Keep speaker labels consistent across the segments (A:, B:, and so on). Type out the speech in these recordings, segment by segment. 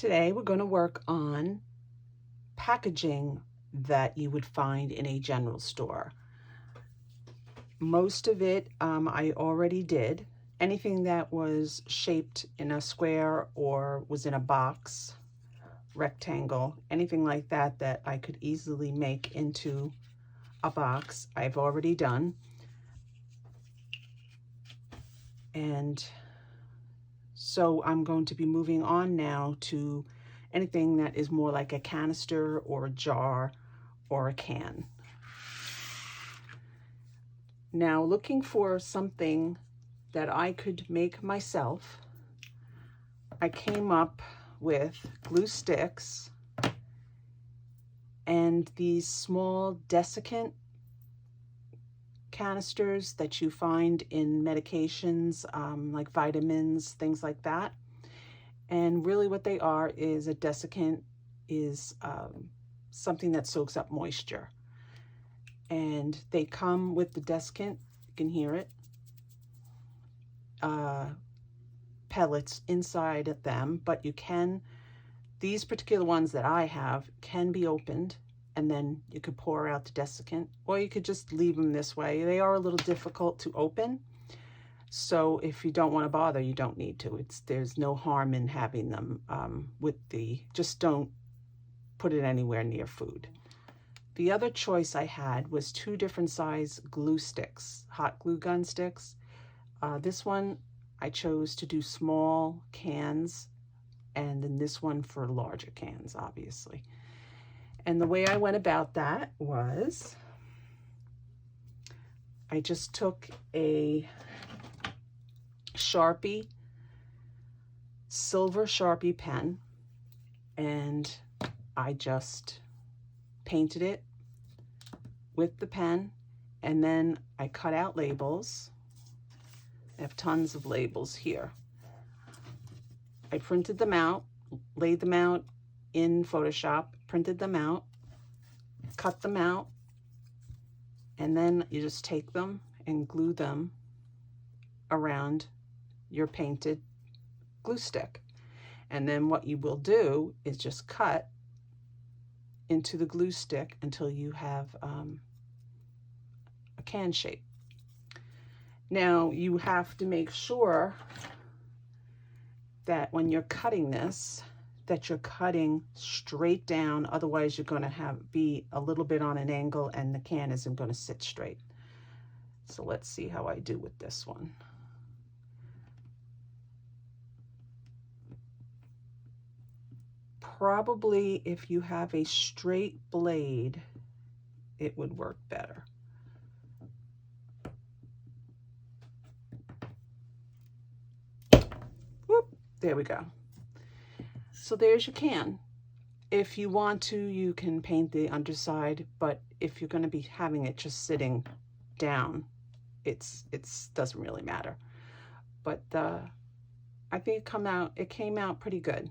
A: Today we're going to work on packaging that you would find in a general store. Most of it I already did. Anything that was shaped in a square or was in a box, rectangle, anything like that that I could easily make into a box, I've already done. And so I'm going to be moving on now to anything that is more like a canister or a jar or a can. Now, looking for something that I could make myself, I came up with glue sticks and these small desiccant canisters that you find in medications, like vitamins, things like that. And really what they are is a desiccant is something that soaks up moisture. And they come with the desiccant, you can hear it, pellets inside of them, but you can, these particular ones that I have can be opened, and then you could pour out the desiccant, or you could just leave them this way. They are a little difficult to open, so if you don't want to bother, you don't need to. There's no harm in having them just don't put it anywhere near food. The other choice I had was 2 different size glue sticks, hot glue gun sticks. This one I chose to do small cans, and then this one for larger cans, obviously. And the way I went about that was I just took a Sharpie, silver Sharpie pen, and I just painted it with the pen, and then I cut out labels. I have tons of labels here. I printed them out, laid them out in Photoshop, printed them out, cut them out, and then you just take them and glue them around your painted glue stick. And then what you will do is just cut into the glue stick until you have a can shape. Now you have to make sure that when you're cutting this, that you're cutting straight down, otherwise you're going to be a little bit on an angle and the can isn't going to sit straight. So let's see how I do with this one. Probably if you have a straight blade, it would work better. Whoop, there we go. So there's your can. If you want to, you can paint the underside, but if you're going to be having it just sitting down, it doesn't really matter. But I think it came out pretty good.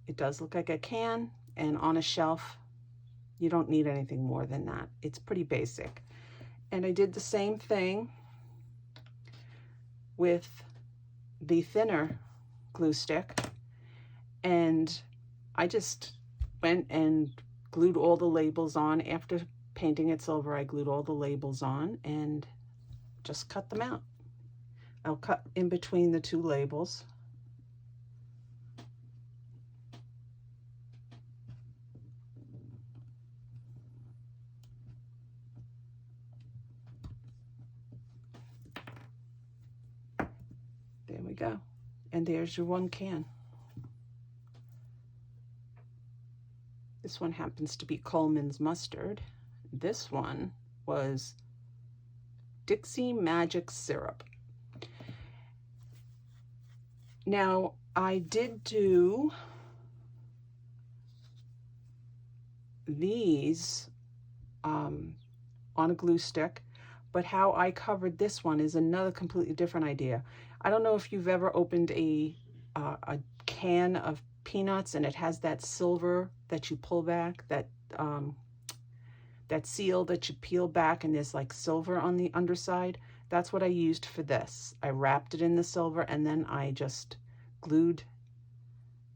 A: It does look like a can, and on a shelf, you don't need anything more than that. It's pretty basic. And I did the same thing with the thinner glue stick, and I just went and glued all the labels on. After painting it silver, I glued all the labels on and just cut them out. I'll cut in between the 2 labels. There we go. And there's your one can. This one happens to be Coleman's mustard. This one was Dixie Magic Syrup. Now, I did do these on a glue stick, but how I covered this one is another completely different idea. I don't know if you've ever opened a can of peanuts and it has that silver that you pull back, that seal that you peel back, and there's like silver on the underside. That's what I used for this. I wrapped it in the silver, and then I just glued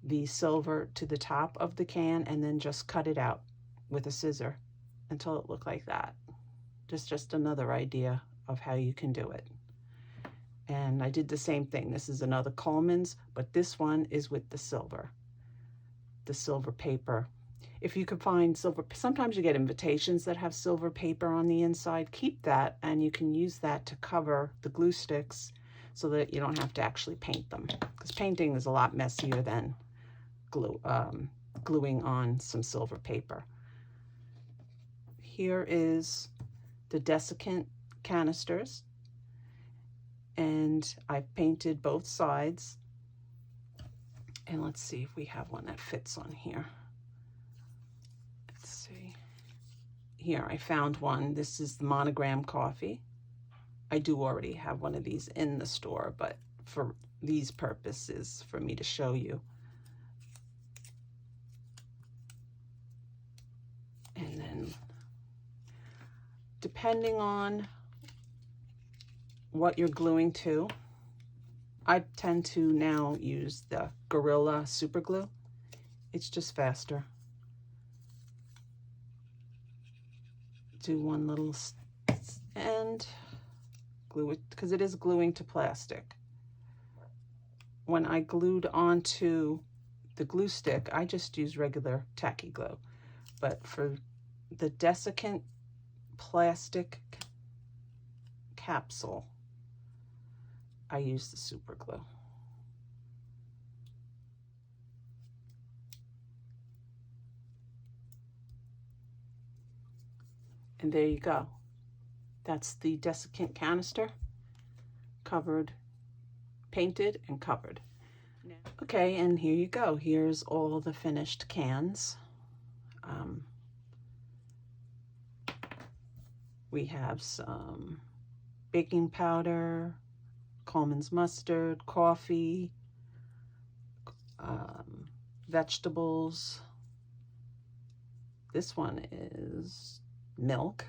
A: the silver to the top of the can and then just cut it out with a scissor until it looked like that. Just another idea of how you can do it. And I did the same thing. This is another Coleman's, but this one is with the silver paper. If you could find silver, sometimes you get invitations that have silver paper on the inside. Keep that, and you can use that to cover the glue sticks so that you don't have to actually paint them, because painting is a lot messier than gluing on some silver paper. Here is the desiccant canisters, and I've painted both sides. And let's see if we have one that fits on here. Let's see. Here, I found one. This is the monogram coffee. I do already have one of these in the store, but for these purposes, for me to show you. And then, depending on what you're gluing to, I tend to now use the Gorilla super glue. It's just faster. Do one little and glue it, because it is gluing to plastic. When I glued onto the glue stick, I just use regular tacky glue. But for the desiccant plastic capsule, I use the super glue. And there you go. That's the desiccant canister, covered, painted and covered. Okay, and here you go. Here's all the finished cans. We have some baking powder, Coleman's mustard, coffee, vegetables. This one is milk,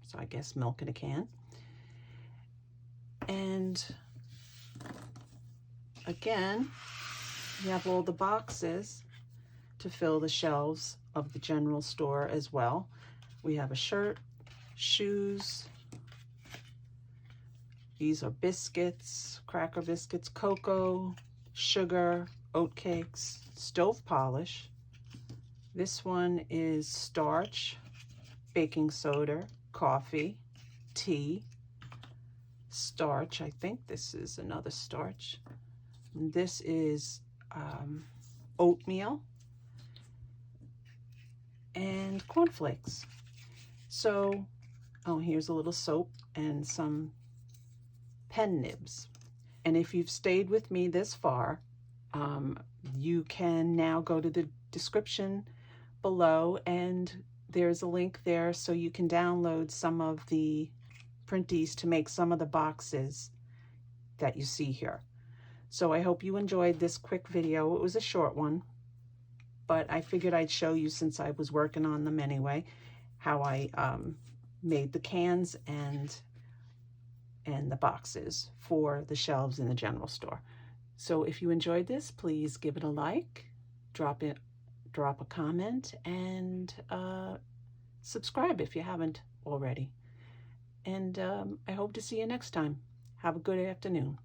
A: so I guess milk in a can. And again, you have all the boxes to fill the shelves of the general store as well. We have a shirt, shoes. These are biscuits, cracker biscuits, cocoa, sugar, oat cakes, stove polish. This one is starch, baking soda, coffee, tea, starch. I think this is another starch. And this is oatmeal and cornflakes. So, oh, here's a little soap and some pen nibs. And if you've stayed with me this far, you can now go to the description below, and there's a link there so you can download some of the Printies to make some of the boxes that you see here. So I hope you enjoyed this quick video. It was a short one, but I figured I'd show you, since I was working on them anyway, how I made the cans and the boxes for the shelves in the general store. So if you enjoyed this, please give it a like, drop a comment, and subscribe if you haven't already. And I hope to see you next time. Have a good afternoon.